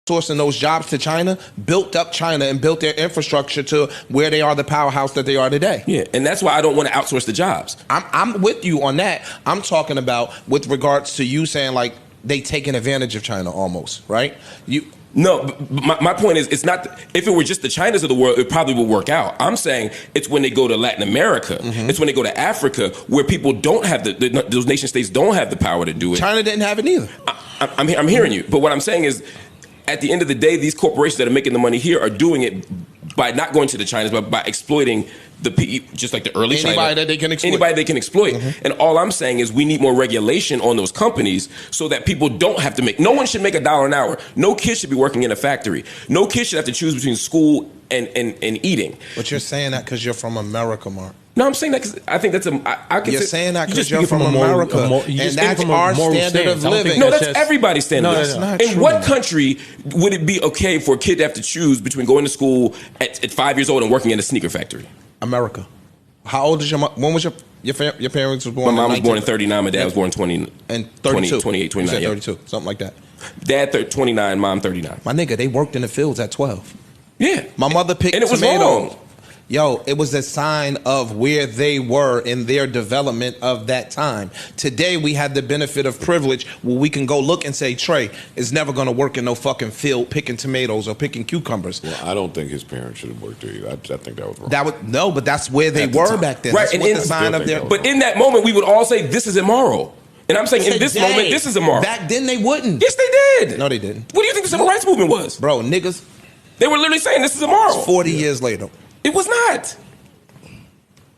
sourcing those jobs to China, built up China and built their infrastructure to where they are, the powerhouse that they are today. Yeah, and that's why I don't want to outsource the jobs. I'm with you on that. I'm talking about with regards to you saying like they taking advantage of China almost, right? No, my point is, it's not. If it were just the Chinas of the world, it probably would work out. I'm saying it's when they go to Latin America, it's when they go to Africa, where people don't have those nation states don't have the power to do it. China didn't have it either. I'm hearing you, but what I'm saying is, at the end of the day, these corporations that are making the money here are doing it by not going to the Chinas, but by exploiting just like the early China. Anybody that they can exploit. Anybody they can exploit. And all I'm saying is we need more regulation on those companies so that people don't have to make. No one should make $1 an hour. No kid should be working in a factory. No kid should have to choose between school and eating. But you're saying that because you're from America, Mark. No, I'm saying that because I think that's you're saying that because you're from America, and that's our standard of living. No, that's everybody's standard. No, that's not in true. what country would it be okay for a kid to have to choose between going to school at 5 years old and working in a sneaker factory? America. How old is your mom? When was your parents was born? My mom was born in 39. My dad was born in 20 and 32. 28, 29. You said 32, something like that. Dad 29, mom 39. My nigga, they worked in the fields at 12. Yeah. My mother picked and it was tomatoes. wrong. Yo, it was a sign of where they were in their development of that time. Today, we have the benefit of privilege where we can go look and say, Trey is never going to work in no fucking field picking tomatoes or picking cucumbers. Well, I don't think his parents should have worked there either. I think that was wrong. No, but that's where they were back then. Right, that's and what the sign of their. But in that moment, we would all say, this is immoral. And I'm saying, in this moment, this is immoral. Back then, they wouldn't. Yes, they did. No, they didn't. What do you think the civil rights movement was? Bro, niggas. They were literally saying this is immoral. It's 40 years later. It was not.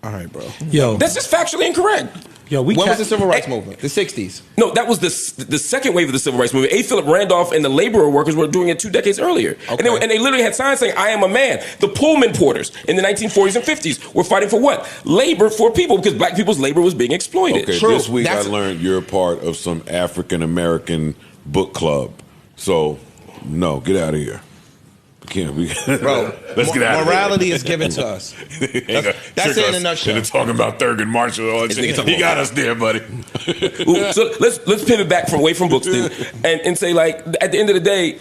All right, bro. Yo, that's just factually incorrect. Yo, when was the civil rights movement? The 60s. No, that was the second wave of the civil rights movement. A. Philip Randolph and the laborer workers were doing it 2 decades earlier. Okay. And they literally had signs saying, I am a man. The Pullman porters in the 1940s and 50s were fighting for what? Labor for people, because black people's labor was being exploited. Okay, this week I learned you're part of some African-American book club. So, no, get out of here. Bro, let's get out. Morality is given to us. That's it in a nutshell. They're talking about Thurgood Marshall. He got us there, buddy. So let's pivot back away from books then, and say, like, at the end of the day,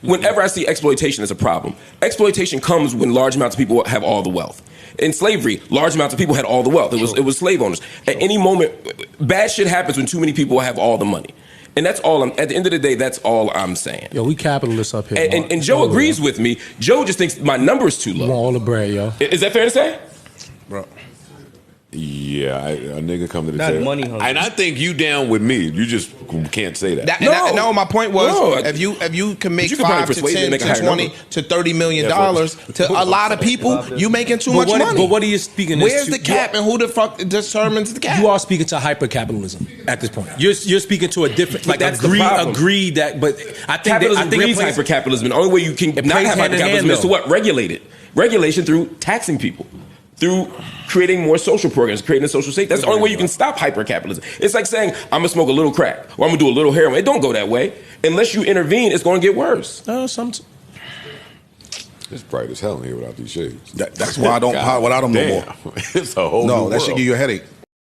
whenever I see exploitation as a problem, exploitation comes when large amounts of people have all the wealth. In slavery, large amounts of people had all the wealth. It was slave owners. At any moment, bad shit happens when too many people have all the money. And that's all at the end of the day, that's all I'm saying. Yo, we capitalists up here. And Joe agrees with me. Joe just thinks my number is too low. We want all the bread, yo. Is that fair to say? Bro. Yeah, a nigga come to the Not table. money hungry. And I think you down with me. You just can't say that. No, my point was, if you can make 5 to 10 to 20 to $30 million to a lot of people, you making too much money. But what are you speaking? Where's the cap and who the fuck determines the cap? You are speaking to hypercapitalism at this point. You're speaking to a different, but that's agree that. But I think capitalism breeds hypercapitalism. The only way you can not have hypercapitalism is to what? Regulate it. Regulation through taxing people. Through creating more social programs, creating a social state. That's the only way you can stop hypercapitalism. It's like saying, I'm going to smoke a little crack, or I'm going to do a little heroin. It don't go that way. Unless you intervene, it's going to get worse. It's bright as hell in here without these shades. That's why I don't pot without them no more. It's a whole new that world. should give you a headache.